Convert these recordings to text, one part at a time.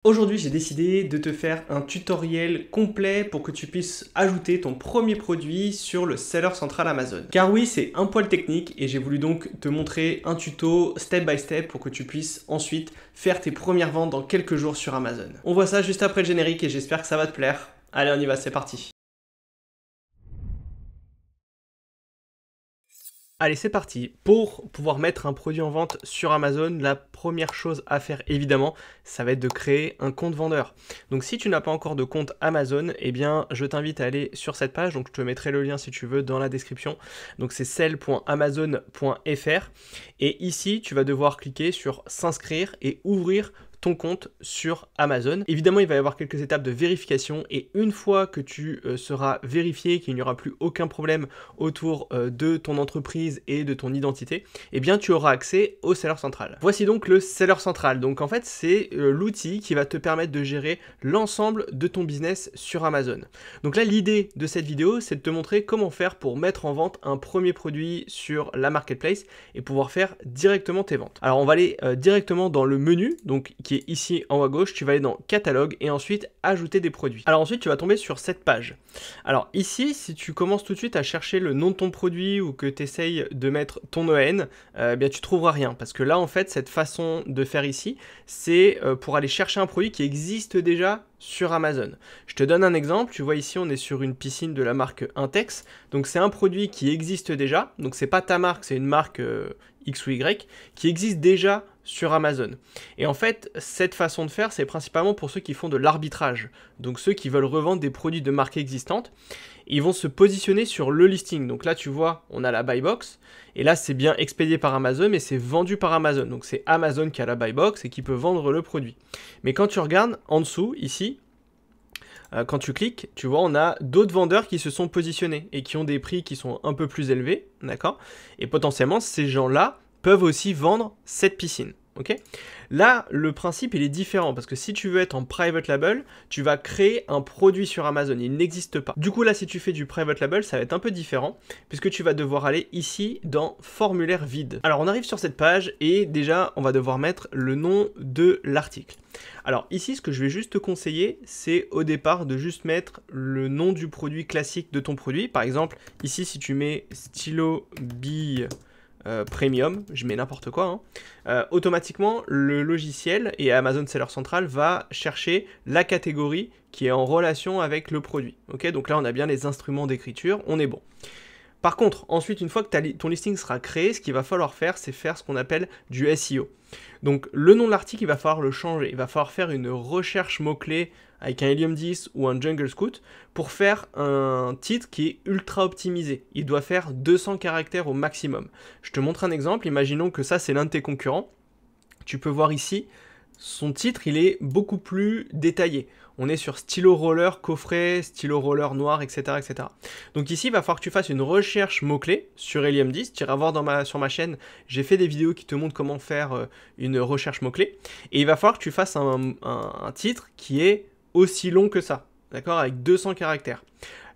Aujourd'hui, j'ai décidé de te faire un tutoriel complet pour que tu puisses ajouter ton premier produit sur le seller central Amazon. Car oui, c'est un poil technique et j'ai voulu donc te montrer un tuto step by step pour que tu puisses ensuite faire tes premières ventes dans quelques jours sur Amazon. On voit ça juste après le générique et j'espère que ça va te plaire. Allez, on y va, c'est parti. Allez, c'est parti. Pour pouvoir mettre un produit en vente sur Amazon, la première chose à faire, évidemment, ça va être de créer un compte vendeur. Donc, si tu n'as pas encore de compte Amazon, eh bien, je t'invite à aller sur cette page. Donc, je te mettrai le lien si tu veux dans la description. Donc, c'est sell.amazon.fr. Et ici, tu vas devoir cliquer sur s'inscrire et ouvrir ton compte sur Amazon. Évidemment, il va y avoir quelques étapes de vérification et une fois que tu seras vérifié, qu'il n'y aura plus aucun problème autour de ton entreprise et de ton identité, eh bien tu auras accès au Seller Central. Voici donc le Seller Central. Donc en fait, c'est l'outil qui va te permettre de gérer l'ensemble de ton business sur Amazon. Donc là, l'idée de cette vidéo, c'est de te montrer comment faire pour mettre en vente un premier produit sur la marketplace et pouvoir faire directement tes ventes. Alors on va aller directement dans le menu, donc qui est ici en haut à gauche. Tu vas aller dans catalogue et ensuite ajouter des produits. Alors ensuite tu vas tomber sur cette page. Alors ici, si tu commences tout de suite à chercher le nom de ton produit ou que tu essayes de mettre ton EN, bien tu trouveras rien parce que là en fait cette façon de faire ici, c'est pour aller chercher un produit qui existe déjà sur Amazon. Je te donne un exemple, tu vois ici on est sur une piscine de la marque Intex, donc c'est un produit qui existe déjà, donc c'est pas ta marque, c'est une marque X ou Y qui existe déjà sur Amazon. Et en fait, cette façon de faire, c'est principalement pour ceux qui font de l'arbitrage, donc ceux qui veulent revendre des produits de marques existantes. Ils vont se positionner sur le listing. Donc là, tu vois, on a la buy box. Et là, c'est bien expédié par Amazon, mais c'est vendu par Amazon. Donc c'est Amazon qui a la buy box et qui peut vendre le produit. Mais quand tu regardes en dessous, ici, quand tu cliques, tu vois, on a d'autres vendeurs qui se sont positionnés et qui ont des prix qui sont un peu plus élevés, d'accord? Et potentiellement, ces gens-là peuvent aussi vendre cette piscine. Okay. Là, le principe, il est différent parce que si tu veux être en private label, tu vas créer un produit sur Amazon. Il n'existe pas. Du coup, là, si tu fais du private label, ça va être un peu différent puisque tu vas devoir aller ici dans formulaire vide. Alors, on arrive sur cette page et déjà, on va devoir mettre le nom de l'article. Alors ici, ce que je vais juste te conseiller, c'est au départ de juste mettre le nom du produit classique de ton produit. Par exemple, ici, si tu mets stylo bille premium, je mets n'importe quoi, hein, automatiquement le logiciel et Amazon Seller Central va chercher la catégorie qui est en relation avec le produit. Okay, donc là on a bien les instruments d'écriture, on est bon. Par contre, ensuite, une fois que ton listing sera créé, ce qu'il va falloir faire, c'est faire ce qu'on appelle du SEO. Donc, le nom de l'article, il va falloir le changer. Il va falloir faire une recherche mot-clé avec un Helium 10 ou un Jungle Scout pour faire un titre qui est ultra optimisé. Il doit faire 200 caractères au maximum. Je te montre un exemple. Imaginons que ça, c'est l'un de tes concurrents. Tu peux voir ici, son titre, il est beaucoup plus détaillé. On est sur stylo roller coffret, stylo roller noir, etc., etc. Donc ici, il va falloir que tu fasses une recherche mots-clés sur Helium 10. Tu iras voir sur ma chaîne, j'ai fait des vidéos qui te montrent comment faire une recherche mots-clés. Et il va falloir que tu fasses un titre qui est aussi long que ça, d'accord, avec 200 caractères.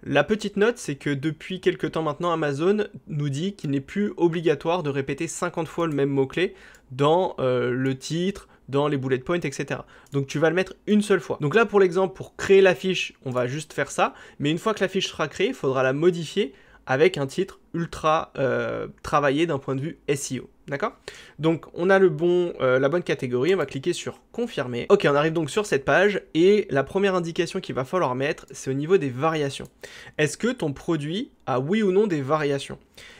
La petite note, c'est que depuis quelques temps maintenant, Amazon nous dit qu'il n'est plus obligatoire de répéter 50 fois le même mot-clé dans le titre, dans les bullet points, etc. Donc tu vas le mettre une seule fois. Donc là, pour l'exemple, pour créer la fiche, on va juste faire ça. Mais une fois que la fiche sera créée, il faudra la modifier avec un titre ultra travaillé d'un point de vue SEO. D'accord? Donc on a la bonne catégorie, on va cliquer sur confirmer. Ok, on arrive donc sur cette page et la première indication qu'il va falloir mettre, c'est au niveau des variations. Est-ce que ton produit a oui ou non des variations?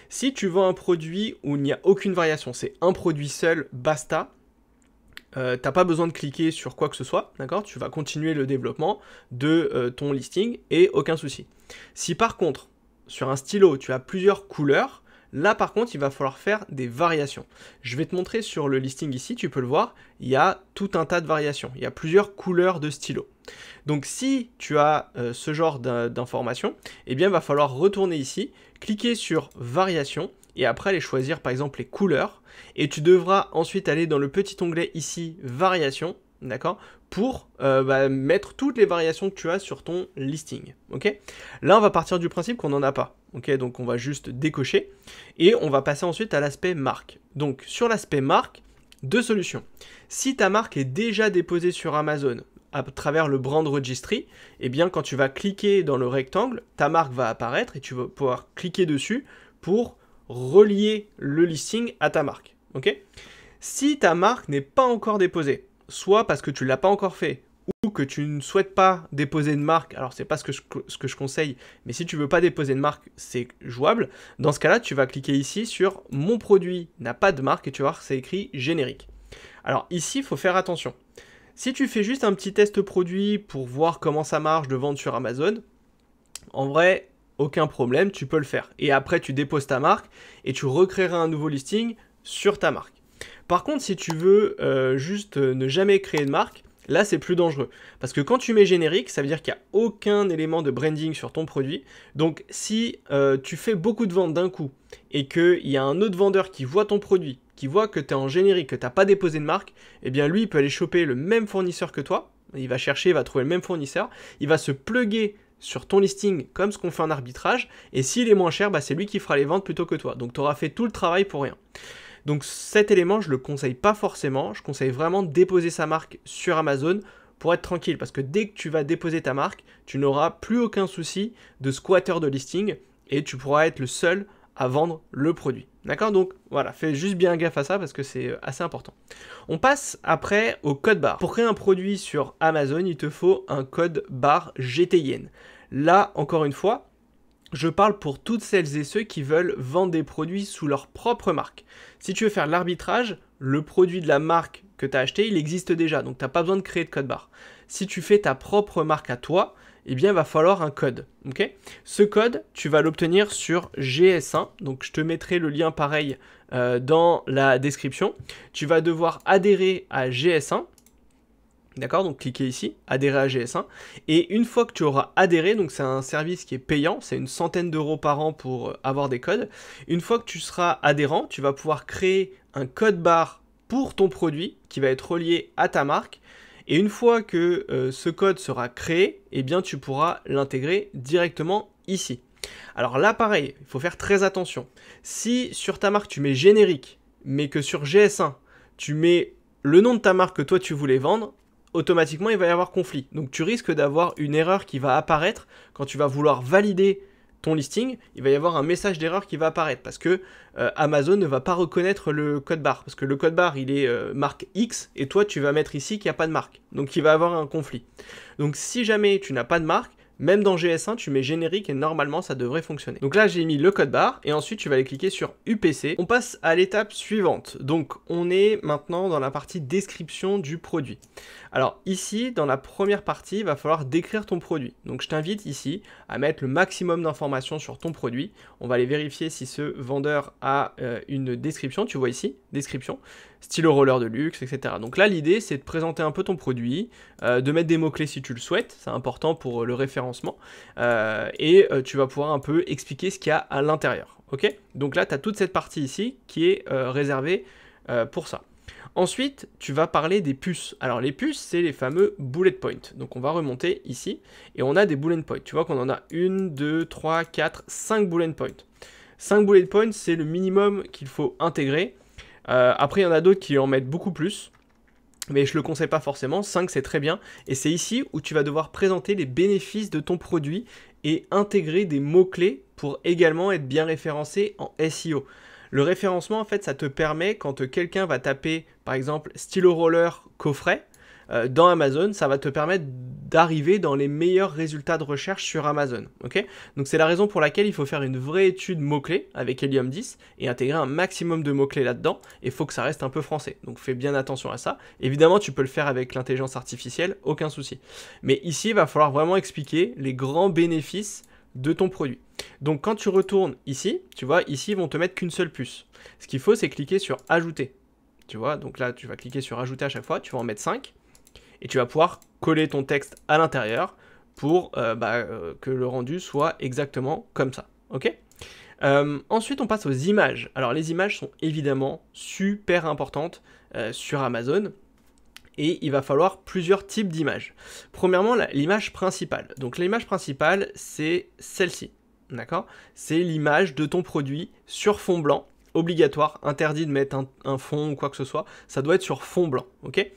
Si tu vends un produit où il n'y a aucune variation, c'est un produit seul, basta, t'as pas besoin de cliquer sur quoi que ce soit, d'accord? Tu vas continuer le développement de ton listing et aucun souci. Si par contre, sur un stylo, tu as plusieurs couleurs, là par contre, il va falloir faire des variations. Je vais te montrer sur le listing ici, tu peux le voir, il y a tout un tas de variations. Il y a plusieurs couleurs de stylo. Donc si tu as ce genre d'informations, eh bien il va falloir retourner ici, cliquer sur variations, et après aller choisir par exemple les couleurs, et tu devras ensuite aller dans le petit onglet ici, variations, d'accord, pour mettre toutes les variations que tu as sur ton listing, ok. Là, on va partir du principe qu'on n'en a pas, ok, donc on va juste décocher, et on va passer ensuite à l'aspect marque. Donc, sur l'aspect marque, deux solutions. Si ta marque est déjà déposée sur Amazon, à travers le brand registry, eh bien quand tu vas cliquer dans le rectangle, ta marque va apparaître et tu vas pouvoir cliquer dessus pour relier le listing à ta marque. Ok ? Si ta marque n'est pas encore déposée, soit parce que tu ne l'as pas encore fait, ou que tu ne souhaites pas déposer de marque, alors c'est pas ce que je conseille, mais si tu veux pas déposer de marque, c'est jouable. Dans ce cas-là, tu vas cliquer ici sur « Mon produit n'a pas de marque » et tu vas voir que c'est écrit « Générique ». Alors ici, il faut faire attention. Si tu fais juste un petit test produit pour voir comment ça marche de vendre sur Amazon, en vrai, aucun problème, tu peux le faire. Et après, tu déposes ta marque et tu recréeras un nouveau listing sur ta marque. Par contre, si tu veux juste ne jamais créer de marque, là, c'est plus dangereux. Parce que quand tu mets générique, ça veut dire qu'il n'y a aucun élément de branding sur ton produit. Donc, si tu fais beaucoup de ventes d'un coup et qu'il y a un autre vendeur qui voit ton produit, qui voit que tu es en générique, que tu n'as pas déposé de marque, eh bien, lui, il peut aller choper le même fournisseur que toi. Il va chercher, il va trouver le même fournisseur. Il va se plugger sur ton listing comme ce qu'on fait en arbitrage. Et s'il est moins cher, bah, c'est lui qui fera les ventes plutôt que toi. Donc, tu auras fait tout le travail pour rien. Donc cet élément, je ne le conseille pas forcément, je conseille vraiment de déposer sa marque sur Amazon pour être tranquille, parce que dès que tu vas déposer ta marque, tu n'auras plus aucun souci de squatter de listing et tu pourras être le seul à vendre le produit. D'accord? Donc voilà, fais juste bien gaffe à ça parce que c'est assez important. On passe après au code barre. Pour créer un produit sur Amazon, il te faut un code barre GTIN. Là, encore une fois, je parle pour toutes celles et ceux qui veulent vendre des produits sous leur propre marque. Si tu veux faire de l'arbitrage, le produit de la marque que tu as acheté, il existe déjà, donc tu n'as pas besoin de créer de code barre. Si tu fais ta propre marque à toi, eh bien il va falloir un code. Okay ? Ce code, tu vas l'obtenir sur GS1, donc je te mettrai le lien pareil dans la description. Tu vas devoir adhérer à GS1. D'accord, donc cliquez ici, adhérer à GS1. Et une fois que tu auras adhéré, donc c'est un service qui est payant, c'est une centaine d'euros par an pour avoir des codes. Une fois que tu seras adhérent, tu vas pouvoir créer un code barre pour ton produit qui va être relié à ta marque. Et une fois que ce code sera créé, eh bien tu pourras l'intégrer directement ici. Alors là, pareil, il faut faire très attention. Si sur ta marque tu mets générique, mais que sur GS1, tu mets le nom de ta marque que toi tu voulais vendre, automatiquement il va y avoir conflit. Donc tu risques d'avoir une erreur qui va apparaître quand tu vas vouloir valider ton listing, il va y avoir un message d'erreur qui va apparaître parce que Amazon ne va pas reconnaître le code barre parce que le code barre il est marque X et toi tu vas mettre ici qu'il n'y a pas de marque. Donc il va y avoir un conflit. Donc si jamais tu n'as pas de marque, même dans GS1, tu mets générique et normalement ça devrait fonctionner. Donc là j'ai mis le code barre et ensuite tu vas aller cliquer sur UPC. On passe à l'étape suivante. Donc on est maintenant dans la partie description du produit. Alors ici, dans la première partie, il va falloir décrire ton produit. Donc je t'invite ici à mettre le maximum d'informations sur ton produit. On va aller vérifier si ce vendeur a une description. Tu vois ici, description, stylo roller de luxe, etc. Donc là, l'idée, c'est de présenter un peu ton produit, de mettre des mots-clés si tu le souhaites. C'est important pour le référencement. Et tu vas pouvoir un peu expliquer ce qu'il y a à l'intérieur. Okay ? Donc là, tu as toute cette partie ici qui est réservée pour ça. Ensuite, tu vas parler des puces. Alors les puces, c'est les fameux bullet points. Donc on va remonter ici et on a des bullet points. Tu vois qu'on en a 1, 2, 3, 4, 5 bullet points. 5 bullet points, c'est le minimum qu'il faut intégrer. Après, il y en a d'autres qui en mettent beaucoup plus. Mais je ne le conseille pas forcément. 5, c'est très bien. Et c'est ici où tu vas devoir présenter les bénéfices de ton produit et intégrer des mots-clés pour également être bien référencé en SEO. Le référencement, en fait, ça te permet, quand quelqu'un va taper, par exemple, stylo roller coffret, dans Amazon, ça va te permettre d'arriver dans les meilleurs résultats de recherche sur Amazon. Okay ? Donc c'est la raison pour laquelle il faut faire une vraie étude mots-clés avec Helium 10 et intégrer un maximum de mots-clés là-dedans. Et il faut que ça reste un peu français. Donc fais bien attention à ça. Évidemment, tu peux le faire avec l'intelligence artificielle, aucun souci. Mais ici, il va falloir vraiment expliquer les grands bénéfices de ton produit. Donc quand tu retournes ici, tu vois, ici ils vont te mettre qu'une seule puce. Ce qu'il faut, c'est cliquer sur ajouter. Tu vois, donc là tu vas cliquer sur ajouter à chaque fois, tu vas en mettre 5 et tu vas pouvoir coller ton texte à l'intérieur pour que le rendu soit exactement comme ça. Ok ? Ensuite on passe aux images. Alors les images sont évidemment super importantes sur Amazon. Et il va falloir plusieurs types d'images. Premièrement, l'image principale. Donc l'image principale, c'est celle-ci. D'accord ? C'est l'image de ton produit sur fond blanc obligatoire, interdit de mettre un fond ou quoi que ce soit, ça doit être sur fond blanc, ok.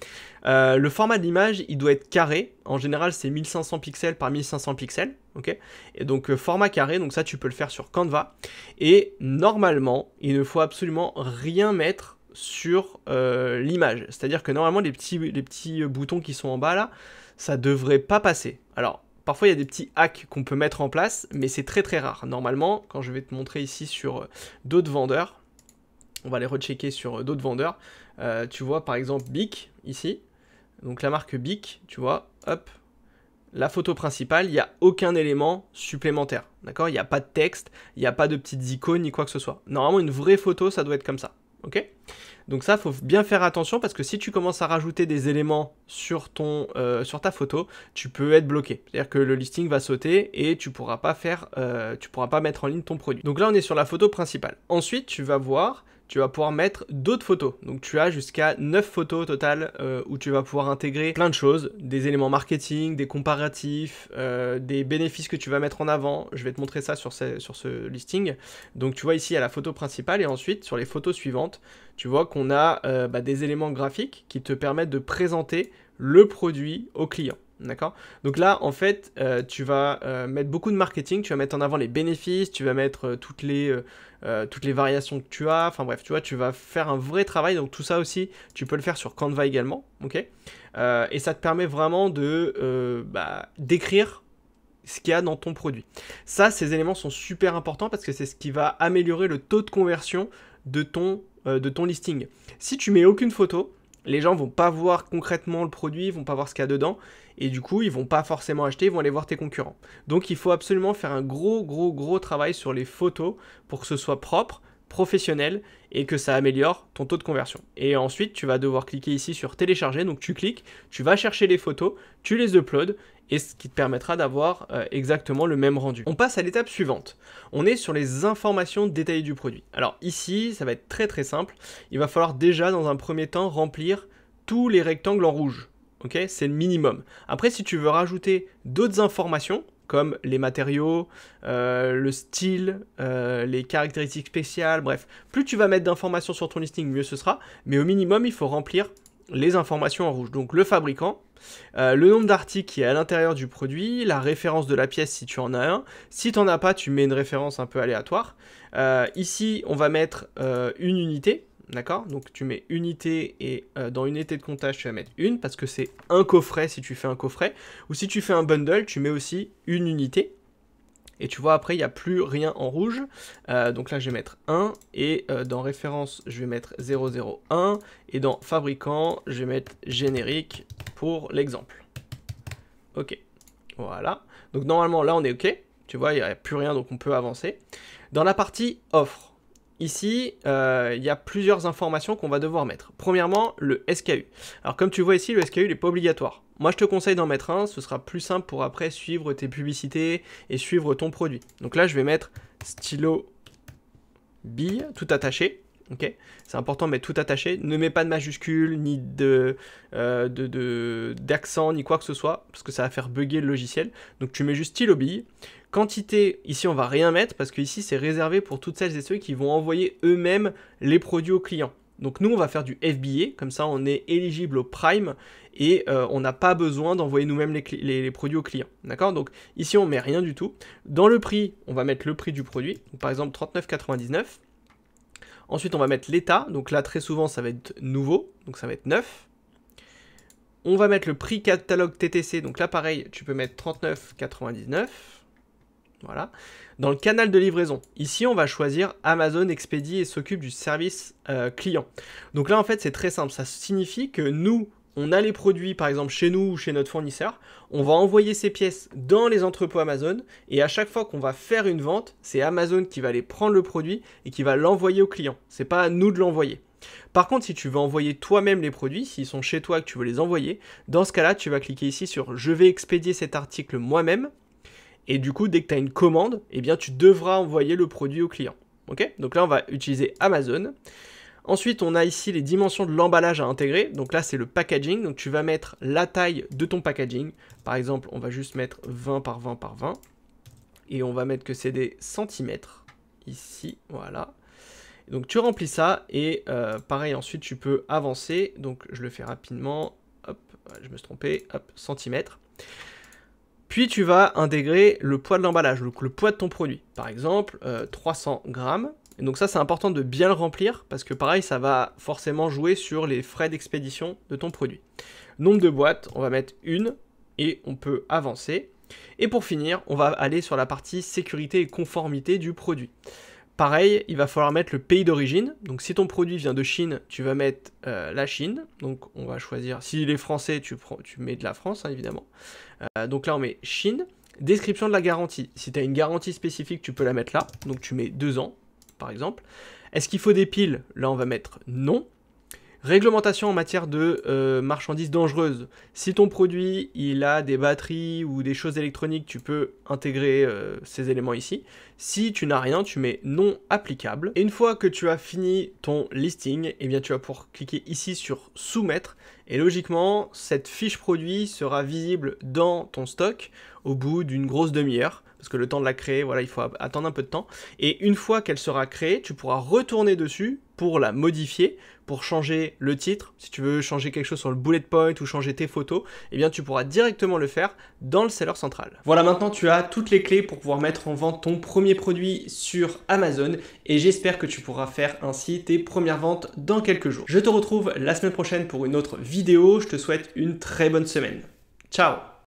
Le format de l'image, il doit être carré, en général c'est 1500 pixels par 1500 pixels, ok. Et donc format carré, donc ça tu peux le faire sur Canva, et normalement, il ne faut absolument rien mettre sur l'image, c'est-à-dire que normalement les petits boutons qui sont en bas là, ça devrait pas passer. Alors, parfois, il y a des petits hacks qu'on peut mettre en place, mais c'est très très rare. Normalement, quand je vais te montrer ici sur d'autres vendeurs, on va les rechecker sur d'autres vendeurs. Tu vois, par exemple, Bic, ici. Donc la marque Bic, tu vois, hop. La photo principale, il n'y a aucun élément supplémentaire. D'accord? Il n'y a pas de texte, il n'y a pas de petites icônes, ni quoi que ce soit. Normalement, une vraie photo, ça doit être comme ça. Ok? Donc ça, il faut bien faire attention parce que si tu commences à rajouter des éléments sur ta photo, tu peux être bloqué. C'est-à-dire que le listing va sauter et tu pourras pas mettre en ligne ton produit. Donc là, on est sur la photo principale. Ensuite, tu vas pouvoir mettre d'autres photos. Donc tu as jusqu'à 9 photos au total où tu vas pouvoir intégrer plein de choses, des éléments marketing, des comparatifs, des bénéfices que tu vas mettre en avant. Je vais te montrer ça sur ce listing. Donc tu vois ici, il y a la photo principale et ensuite sur les photos suivantes, tu vois qu'on a des éléments graphiques qui te permettent de présenter le produit au client. D'accord? Donc là, en fait, tu vas mettre beaucoup de marketing, tu vas mettre en avant les bénéfices, tu vas mettre toutes les variations que tu as, enfin bref, tu vois, tu vas faire un vrai travail, donc tout ça aussi, tu peux le faire sur Canva également, ok? Et ça te permet vraiment de d'écrire ce qu'il y a dans ton produit. Ça, ces éléments sont super importants parce que c'est ce qui va améliorer le taux de conversion de ton listing. Si tu mets aucune photo, les gens vont pas voir concrètement le produit, ils vont pas voir ce qu'il y a dedans, et du coup, ils vont pas forcément acheter, ils vont aller voir tes concurrents. Donc, il faut absolument faire un gros travail sur les photos pour que ce soit propre, professionnel, et que ça améliore ton taux de conversion. Et ensuite, tu vas devoir cliquer ici sur télécharger, donc tu cliques, tu vas chercher les photos, tu les uploads, et ce qui te permettra d'avoir exactement le même rendu. On passe à l'étape suivante. On est sur les informations détaillées du produit. Alors ici, ça va être très simple. Il va falloir déjà, dans un premier temps, remplir tous les rectangles en rouge. Ok, c'est le minimum. Après, si tu veux rajouter d'autres informations, comme les matériaux, le style, les caractéristiques spéciales, bref, plus tu vas mettre d'informations sur ton listing, mieux ce sera. Mais au minimum, il faut remplir les informations en rouge. Donc le fabricant, le nombre d'articles qui est à l'intérieur du produit, la référence de la pièce si tu en as un. Si tu n'en as pas, tu mets une référence un peu aléatoire. Ici, on va mettre une unité. D'accord? Donc tu mets unité et dans unité de comptage, tu vas mettre une parce que c'est un coffret si tu fais un coffret. Ou si tu fais un bundle, tu mets aussi une unité. Et tu vois, après, il n'y a plus rien en rouge. Donc là, je vais mettre 1. Et dans référence, je vais mettre 001. Et dans fabricant, je vais mettre générique pour l'exemple. OK. Voilà. Donc normalement, là, on est OK. Tu vois, il n'y a plus rien, donc on peut avancer. Dans la partie offre, ici, il y a plusieurs informations qu'on va devoir mettre. Premièrement, le SKU. Alors comme tu vois ici, le SKU n'est pas obligatoire. Moi, je te conseille d'en mettre un, ce sera plus simple pour après suivre tes publicités et suivre ton produit. Donc là, je vais mettre stylo bille, tout attaché. Ok, c'est important de mettre tout attaché. Ne mets pas de majuscules, ni d'accent, ni quoi que ce soit, parce que ça va faire bugger le logiciel. Donc tu mets juste stylo bille. Quantité, ici on va rien mettre, parce que ici c'est réservé pour toutes celles et ceux qui vont envoyer eux-mêmes les produits aux clients. Donc nous on va faire du FBA, comme ça on est éligible au Prime, et on n'a pas besoin d'envoyer nous-mêmes les produits aux clients. D'accord? Donc ici on met rien du tout. Dans le prix, on va mettre le prix du produit, donc, par exemple 39,99 €. Ensuite, on va mettre l'état. Donc là, très souvent, ça va être nouveau. Donc ça va être neuf. On va mettre le prix catalogue TTC. Donc là, pareil, tu peux mettre 39,99 €. Voilà. Dans le canal de livraison, ici, on va choisir Amazon expédie et s'occupe du service client. Donc là, en fait, c'est très simple. Ça signifie que nous, on a les produits, par exemple, chez nous ou chez notre fournisseur. On va envoyer ces pièces dans les entrepôts Amazon. Et à chaque fois qu'on va faire une vente, c'est Amazon qui va aller prendre le produit et qui va l'envoyer au client. C'est pas à nous de l'envoyer. Par contre, si tu veux envoyer toi-même les produits, s'ils sont chez toi et que tu veux les envoyer, dans ce cas-là, tu vas cliquer ici sur « Je vais expédier cet article moi-même ». Et du coup, dès que tu as une commande, eh bien, tu devras envoyer le produit au client. Ok? Donc là, on va utiliser Amazon. Ensuite, on a ici les dimensions de l'emballage à intégrer. Donc là, c'est le packaging. Donc tu vas mettre la taille de ton packaging. Par exemple, on va juste mettre 20 par 20 par 20. Et on va mettre que c'est des centimètres. Ici, voilà. Donc tu remplis ça et pareil, ensuite tu peux avancer. Donc je le fais rapidement. Hop, je me suis trompé. Hop, centimètres. Puis tu vas intégrer le poids de l'emballage, donc le poids de ton produit. Par exemple, 300 grammes. Et donc ça, c'est important de bien le remplir parce que pareil, ça va forcément jouer sur les frais d'expédition de ton produit. Nombre de boîtes, on va mettre une et on peut avancer. Et pour finir, on va aller sur la partie sécurité et conformité du produit. Pareil, il va falloir mettre le pays d'origine. Donc si ton produit vient de Chine, tu vas mettre la Chine. Donc on va choisir, s'il est français, tu mets de la France, hein, évidemment. Donc là, on met Chine. Description de la garantie. Si tu as une garantie spécifique, tu peux la mettre là. Donc tu mets 2 ans, par exemple. Est-ce qu'il faut des piles? Là, on va mettre non. Réglementation en matière de marchandises dangereuses. Si ton produit il a des batteries ou des choses électroniques, tu peux intégrer ces éléments ici. Si tu n'as rien, tu mets non applicable. Et une fois que tu as fini ton listing, eh bien, tu vas pouvoir cliquer ici sur soumettre. Et logiquement, cette fiche produit sera visible dans ton stock au bout d'une grosse demi-heure. Parce que le temps de la créer, voilà, il faut attendre un peu de temps. Et une fois qu'elle sera créée, tu pourras retourner dessus pour la modifier, pour changer le titre. Si tu veux changer quelque chose sur le bullet point ou changer tes photos, eh bien tu pourras directement le faire dans le seller central. Voilà, maintenant tu as toutes les clés pour pouvoir mettre en vente ton premier produit sur Amazon et j'espère que tu pourras faire ainsi tes premières ventes dans quelques jours. Je te retrouve la semaine prochaine pour une autre vidéo. Je te souhaite une très bonne semaine. Ciao!